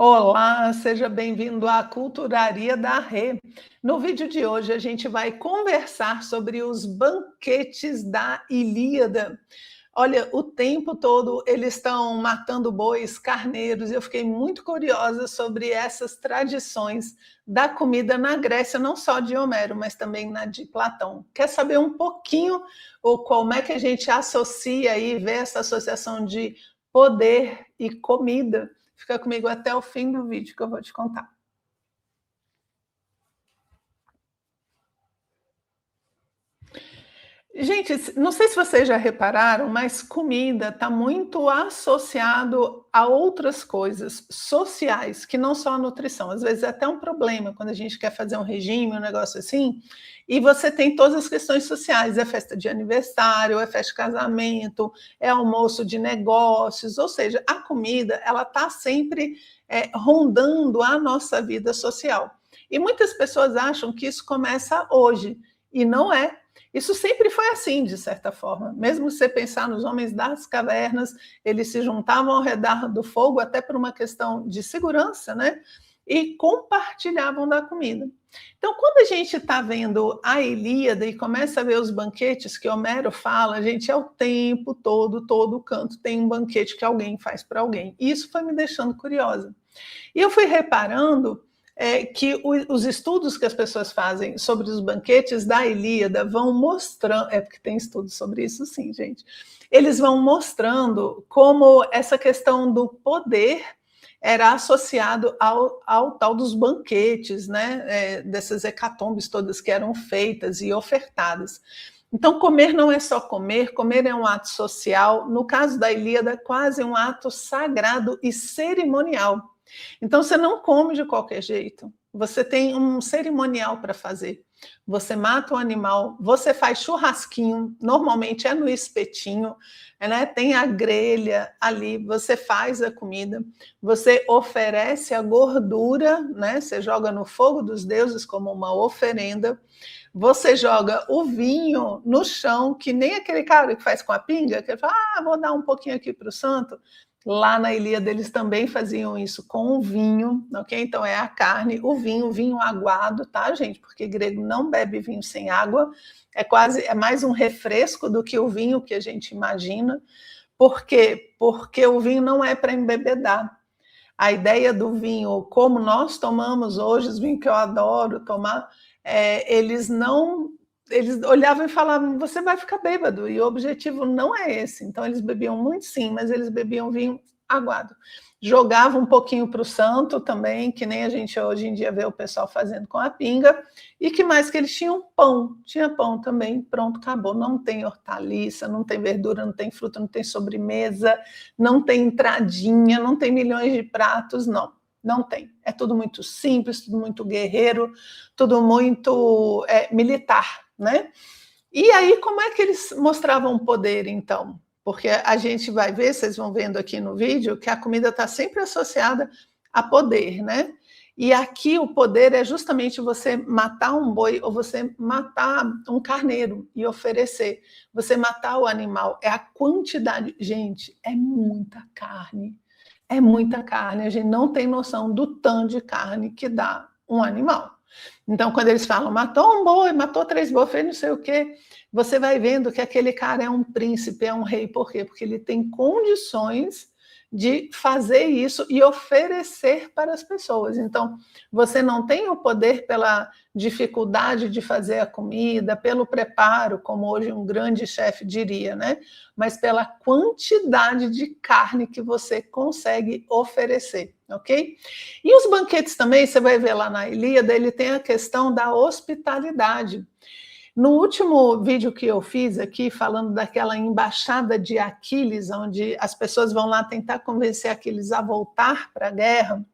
Olá, seja bem-vindo à Culturaria da Rê. No vídeo de hoje a gente vai conversar sobre os banquetes da Ilíada. Olha, o tempo todo eles estão matando bois, carneiros, e eu fiquei muito curiosa sobre essas tradições da comida na Grécia, não só de Homero, mas também na de Platão. Quer saber um pouquinho ou como é que a gente associa e vê essa associação de poder e comida? Fica comigo até o fim do vídeo que eu vou te contar. Gente, não sei se vocês já repararam, mas comida está muito associado a outras coisas sociais, que não só a nutrição. Às vezes é até um problema quando a gente quer fazer um regime, um negócio assim, e você tem todas as questões sociais, é festa de aniversário, é festa de casamento, é almoço de negócios, ou seja, a comida, ela está sempre rondando a nossa vida social. E muitas pessoas acham que isso começa hoje, e não é. Isso sempre foi assim, de certa forma. Mesmo se você pensar nos homens das cavernas, eles se juntavam ao redor do fogo, até por uma questão de segurança, né? E compartilhavam da comida. Então, quando a gente está vendo a Ilíada e começa a ver os banquetes que Homero fala, a gente é o tempo todo canto tem um banquete que alguém faz para alguém. E isso foi me deixando curiosa. E eu fui reparando que os estudos que as pessoas fazem sobre os banquetes da Ilíada vão mostrando, porque tem estudos sobre isso sim, gente, eles vão mostrando como essa questão do poder era associado ao tal dos banquetes, né, dessas hecatombes todas que eram feitas e ofertadas. Então, comer não é só comer é um ato social, no caso da Ilíada, quase um ato sagrado e cerimonial. Então, você não come de qualquer jeito, você tem um cerimonial para fazer. Você mata o animal, você faz churrasquinho, normalmente é no espetinho, né? Tem a grelha ali, você faz a comida, você oferece a gordura, né? Você joga no fogo dos deuses como uma oferenda, você joga o vinho no chão, que nem aquele cara que faz com a pinga, que fala, vou dar um pouquinho aqui para o santo. Lá na Ilíada eles também faziam isso com o vinho, ok? Então é a carne, o vinho aguado, tá, gente? Porque grego não bebe vinho sem água, é mais um refresco do que o vinho que a gente imagina. Por quê? Porque o vinho não é para embebedar. A ideia do vinho, como nós tomamos hoje, os vinhos que eu adoro tomar, eles olhavam e falavam, você vai ficar bêbado, e o objetivo não é esse. Então eles bebiam muito sim, mas eles bebiam vinho aguado. Jogavam um pouquinho para o santo também, que nem a gente hoje em dia vê o pessoal fazendo com a pinga. E que mais que eles tinham? Pão. Tinha pão também, pronto, acabou. Não tem hortaliça, não tem verdura, não tem fruta, não tem sobremesa, não tem entradinha, não tem milhões de pratos, não. Não tem. É tudo muito simples, tudo muito guerreiro, tudo muito militar, né? E aí, como é que eles mostravam poder, então? Porque a gente vai ver, vocês vão vendo aqui no vídeo, que a comida está sempre associada a poder, né? E aqui o poder é justamente você matar um boi ou você matar um carneiro e oferecer. Você matar o animal, é a quantidade. Gente, é muita carne. É muita carne, a gente não tem noção do tanto de carne que dá um animal. Então, quando eles falam, matou um boi, matou 3 bois, fez não sei o quê, você vai vendo que aquele cara é um príncipe, é um rei. Por quê? Porque ele tem condições de fazer isso e oferecer para as pessoas. Então, você não tem o poder pela dificuldade de fazer a comida, pelo preparo, como hoje um grande chefe diria, né? Mas pela quantidade de carne que você consegue oferecer, ok? E os banquetes também, você vai ver lá na Ilíada, ele tem a questão da hospitalidade. No último vídeo que eu fiz aqui, falando daquela embaixada de Aquiles, onde as pessoas vão lá tentar convencer Aquiles a voltar para a guerra,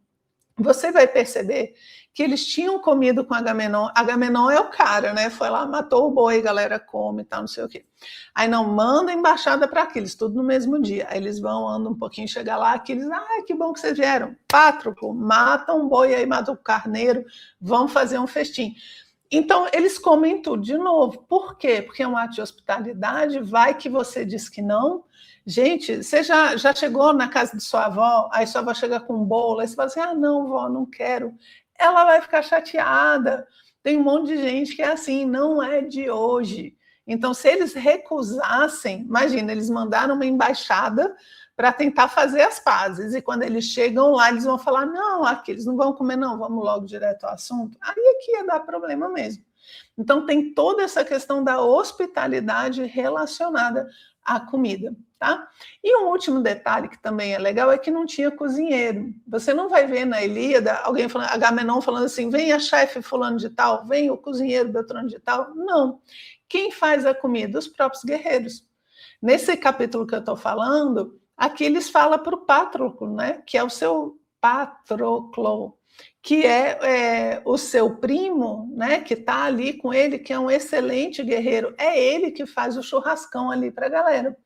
você vai perceber que eles tinham comido com Agamenon. Agamenon é o cara, né? Foi lá, matou o boi, galera come e tal, não sei o quê. Aí não, manda embaixada para Aquiles, tudo no mesmo dia. Aí eles vão, andam um pouquinho, chega lá, Aquiles, que bom que vocês vieram. Pátroclo, mata um boi, aí mata o carneiro, vão fazer um festim. Então, eles comem tudo de novo. Por quê? Porque é um ato de hospitalidade, vai que você diz que não. Gente, você já chegou na casa de sua avó, aí sua avó chega com um bolo, aí você fala assim, ah, não, vó, não quero. Ela vai ficar chateada. Tem um monte de gente que é assim, não é de hoje. Então, se eles recusassem, imagina, eles mandaram uma embaixada para tentar fazer as pazes, e quando eles chegam lá, eles vão falar, não, aqui eles não vão comer não, vamos logo direto ao assunto. Aí é que ia dar problema mesmo. Então tem toda essa questão da hospitalidade relacionada à comida, tá? E um último detalhe que também é legal é que não tinha cozinheiro. Você não vai ver na Ilíada alguém falando, Agamenon falando assim, vem a chefe fulano de tal, vem o cozinheiro Beltrano de tal. Não. Quem faz a comida? Os próprios guerreiros. Nesse capítulo que eu estou falando, Aquiles fala para o Patroclo, né, que é o seu Patroclo, que é o seu primo, né, que está ali com ele, que é um excelente guerreiro. É ele que faz o churrascão ali para a galera,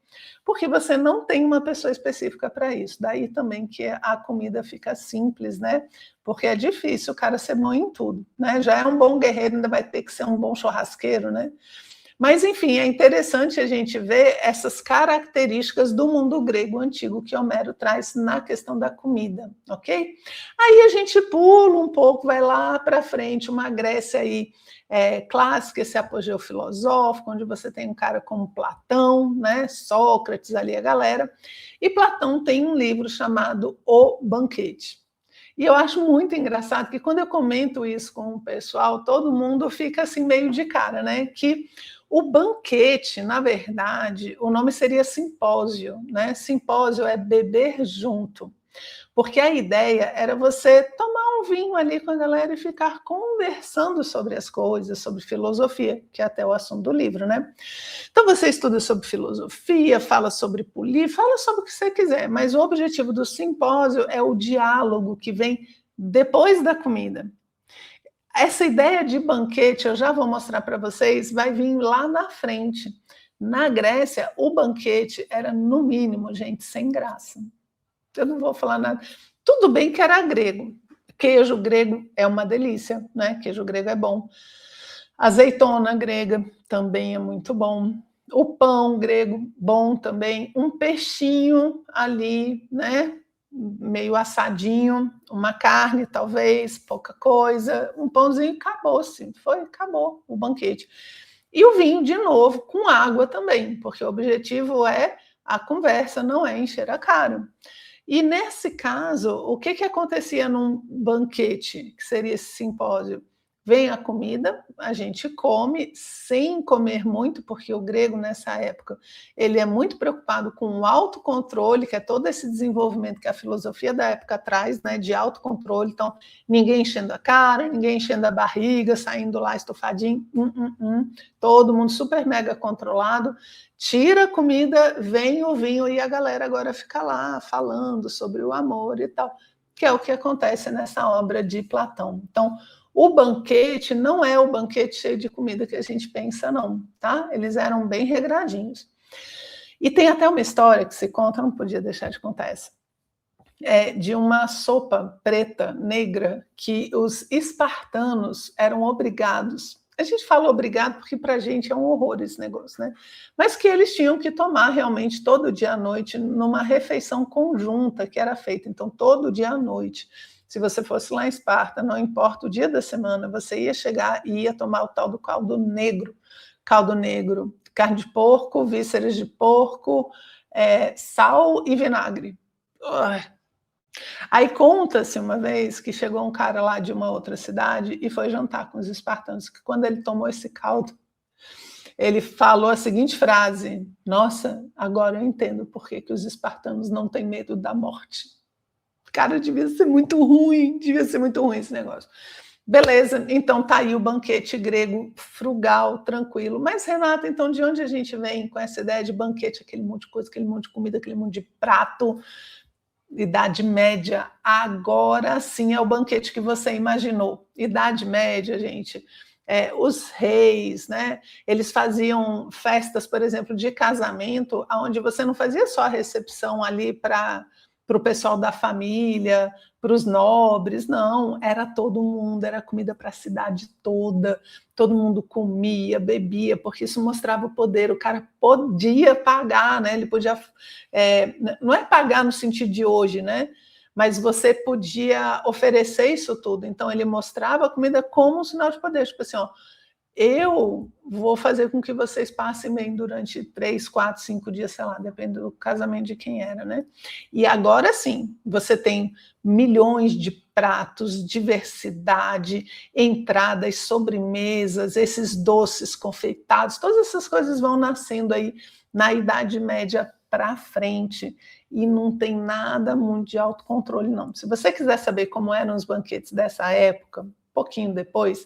porque você não tem uma pessoa específica para isso. Daí também que a comida fica simples, né? Porque é difícil o cara ser bom em tudo, né? Já é um bom guerreiro, ainda vai ter que ser um bom churrasqueiro, né? Mas, enfim, é interessante a gente ver essas características do mundo grego antigo que Homero traz na questão da comida, ok? Aí a gente pula um pouco, vai lá para frente, uma Grécia aí clássica, esse apogeu filosófico, onde você tem um cara como Platão, né? Sócrates ali, a galera. E Platão tem um livro chamado O Banquete. E eu acho muito engraçado que quando eu comento isso com o pessoal, todo mundo fica assim meio de cara, né? Que o banquete, na verdade, o nome seria simpósio, né? Simpósio é beber junto. Porque a ideia era você tomar um vinho ali com a galera e ficar conversando sobre as coisas, sobre filosofia, que é até o assunto do livro, né? Então você estuda sobre filosofia, fala sobre política, fala sobre o que você quiser, mas o objetivo do simpósio é o diálogo que vem depois da comida. Essa ideia de banquete, eu já vou mostrar para vocês, vai vir lá na frente. Na Grécia, o banquete era, no mínimo, gente, sem graça. Eu não vou falar nada. Tudo bem que era grego. Queijo grego é uma delícia, né? Queijo grego é bom. Azeitona grega também é muito bom. O pão grego, bom também. Um peixinho ali, né? Meio assadinho, uma carne, talvez, pouca coisa, um pãozinho, acabou-se. Acabou o banquete. E o vinho, de novo, com água também, porque o objetivo é a conversa, não é encher a cara. E nesse caso, o que acontecia num banquete, que seria esse simpósio? Vem a comida, a gente come sem comer muito, porque o grego nessa época ele é muito preocupado com o autocontrole, que é todo esse desenvolvimento que a filosofia da época traz, né, de autocontrole. Então, ninguém enchendo a cara, ninguém enchendo a barriga, saindo lá estufadinho, todo mundo super mega controlado. Tira a comida, vem o vinho e a galera agora fica lá falando sobre o amor e tal, que é o que acontece nessa obra de Platão. Então, o banquete não é o banquete cheio de comida que a gente pensa, não, tá? Eles eram bem regradinhos. E tem até uma história que se conta, não podia deixar de contar essa, de uma sopa preta, negra, que os espartanos eram obrigados. A gente fala obrigado porque para a gente é um horror esse negócio, né? Mas que eles tinham que tomar realmente todo dia à noite numa refeição conjunta que era feita. Então, todo dia à noite. Se você fosse lá em Esparta, não importa o dia da semana, você ia chegar e ia tomar o tal do caldo negro. Caldo negro, carne de porco, vísceras de porco, sal e vinagre. Aí conta-se uma vez que chegou um cara lá de uma outra cidade e foi jantar com os espartanos, que quando ele tomou esse caldo, ele falou a seguinte frase: nossa, agora eu entendo por que os espartanos não têm medo da morte. Cara, devia ser muito ruim esse negócio. Beleza, então tá aí o banquete grego, frugal, tranquilo. Mas, Renata, então de onde a gente vem com essa ideia de banquete, aquele monte de coisa, aquele monte de comida, aquele monte de prato? Idade Média, agora sim é o banquete que você imaginou. Idade Média, gente, os reis, né? Eles faziam festas, por exemplo, de casamento, onde você não fazia só a recepção ali para para o pessoal da família, para os nobres, não, era todo mundo, era comida para a cidade toda, todo mundo comia, bebia, porque isso mostrava o poder, o cara podia pagar, né? Ele podia, não é pagar no sentido de hoje, né? Mas você podia oferecer isso tudo, então ele mostrava a comida como um sinal de poder, tipo assim, ó, eu vou fazer com que vocês passem bem durante 3, 4, 5 dias, sei lá, depende do casamento de quem era, né? E agora sim, você tem milhões de pratos, diversidade, entradas, sobremesas, esses doces confeitados, todas essas coisas vão nascendo aí na Idade Média para frente e não tem nada muito de autocontrole, não. Se você quiser saber como eram os banquetes dessa época, um pouquinho depois,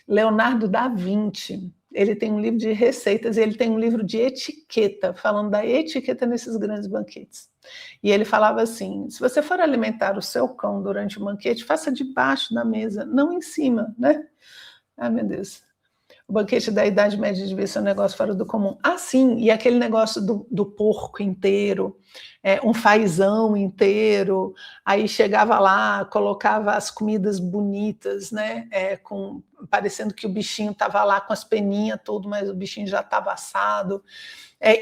Leonardo da Vinci, ele tem um livro de receitas e ele tem um livro de etiqueta, falando da etiqueta nesses grandes banquetes. E ele falava assim, se você for alimentar o seu cão durante o banquete, faça debaixo da mesa, não em cima, né? Ai, meu Deus. O banquete da Idade Média devia ser um negócio fora do comum. Ah, sim, e aquele negócio do porco inteiro, um fazão inteiro, aí chegava lá, colocava as comidas bonitas, né, parecendo que o bichinho estava lá com as peninhas tudo, mas o bichinho já estava assado,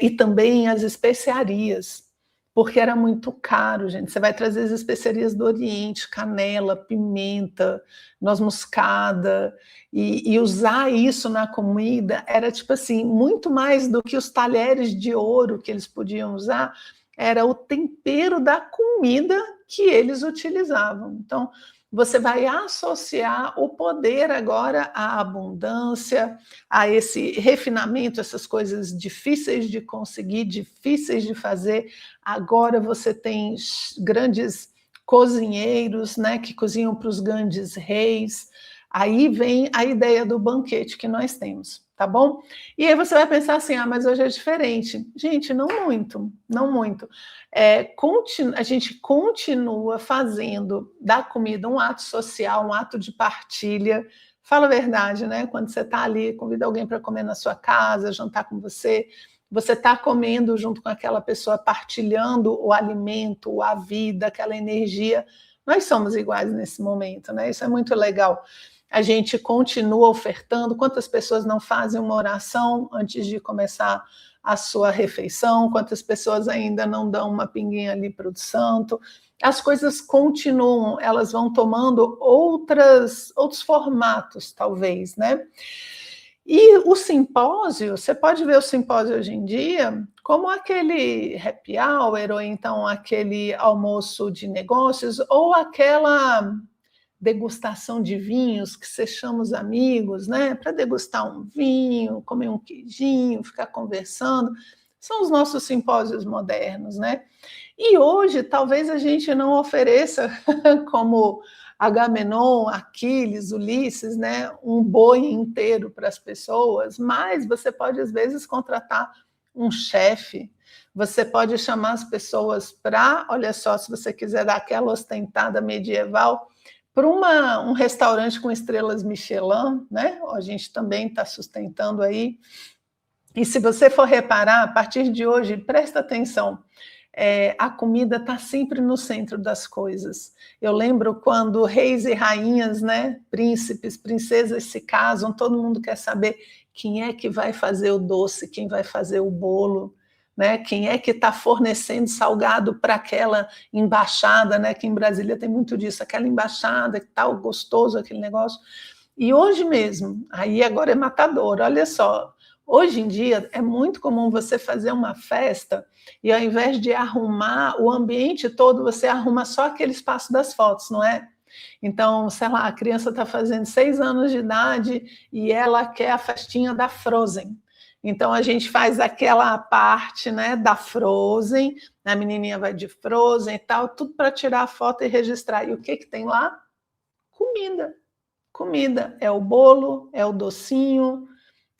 e também as especiarias, porque era muito caro, gente. Você vai trazer as especiarias do Oriente, canela, pimenta, noz moscada, e usar isso na comida era tipo assim, muito mais do que os talheres de ouro que eles podiam usar, era o tempero da comida que eles utilizavam. Então, você vai associar o poder agora à abundância, a esse refinamento, essas coisas difíceis de conseguir, difíceis de fazer. Agora você tem grandes cozinheiros, né, que cozinham para os grandes reis. Aí vem a ideia do banquete que nós temos, tá bom? E aí você vai pensar assim, ah, mas hoje é diferente. Gente, não muito, não muito. A gente continua fazendo da comida um ato social, um ato de partilha. Fala a verdade, né? Quando você está ali, convida alguém para comer na sua casa, jantar com você está comendo junto com aquela pessoa, partilhando o alimento, a vida, aquela energia. Nós somos iguais nesse momento, né? Isso é muito legal. A gente continua ofertando. Quantas pessoas não fazem uma oração antes de começar a sua refeição? Quantas pessoas ainda não dão uma pinguinha ali para o santo? As coisas continuam, elas vão tomando outros formatos, talvez, né? E o simpósio, você pode ver o simpósio hoje em dia como aquele happy hour, ou então aquele almoço de negócios, ou aquela degustação de vinhos que você chama os amigos, né, para degustar um vinho, comer um queijinho, ficar conversando. São os nossos simpósios modernos, né? E hoje talvez a gente não ofereça como Agamenon, Aquiles, Ulisses, né, um boi inteiro para as pessoas, mas você pode às vezes contratar um chefe. Você pode chamar as pessoas para, olha só, se você quiser dar aquela ostentada medieval, para um restaurante com estrelas Michelin, né? A gente também está sustentando aí. E se você for reparar, a partir de hoje, presta atenção, a comida está sempre no centro das coisas. Eu lembro quando reis e rainhas, né, príncipes, princesas se casam, todo mundo quer saber quem é que vai fazer o doce, quem vai fazer o bolo, né? Quem é que está fornecendo salgado para aquela embaixada, né? Que em Brasília tem muito disso, aquela embaixada, que tal gostoso aquele negócio. E hoje mesmo, aí agora é matador, olha só, hoje em dia é muito comum você fazer uma festa e ao invés de arrumar o ambiente todo, você arruma só aquele espaço das fotos, não é? Então, sei lá, a criança está fazendo 6 anos de idade e ela quer a festinha da Frozen. Então, a gente faz aquela parte, né, da Frozen, a menininha vai de Frozen e tal, tudo para tirar a foto e registrar. E o que tem lá? Comida. Comida. É o bolo, é o docinho,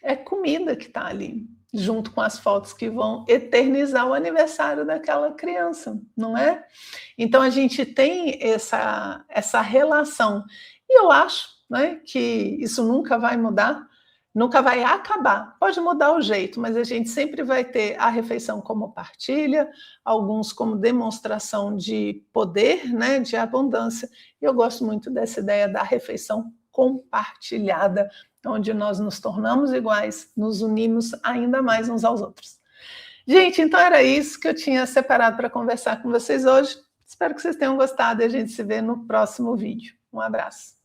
é comida que está ali, junto com as fotos que vão eternizar o aniversário daquela criança, não é? Então, a gente tem essa relação. E eu acho, né, que isso nunca vai mudar. nunca vai acabar. Pode mudar o jeito, mas a gente sempre vai ter a refeição como partilha, alguns como demonstração de poder, né, de abundância. E eu gosto muito dessa ideia da refeição compartilhada, onde nós nos tornamos iguais, nos unimos ainda mais uns aos outros. Gente, então era isso que eu tinha separado para conversar com vocês hoje. Espero que vocês tenham gostado e a gente se vê no próximo vídeo. Um abraço.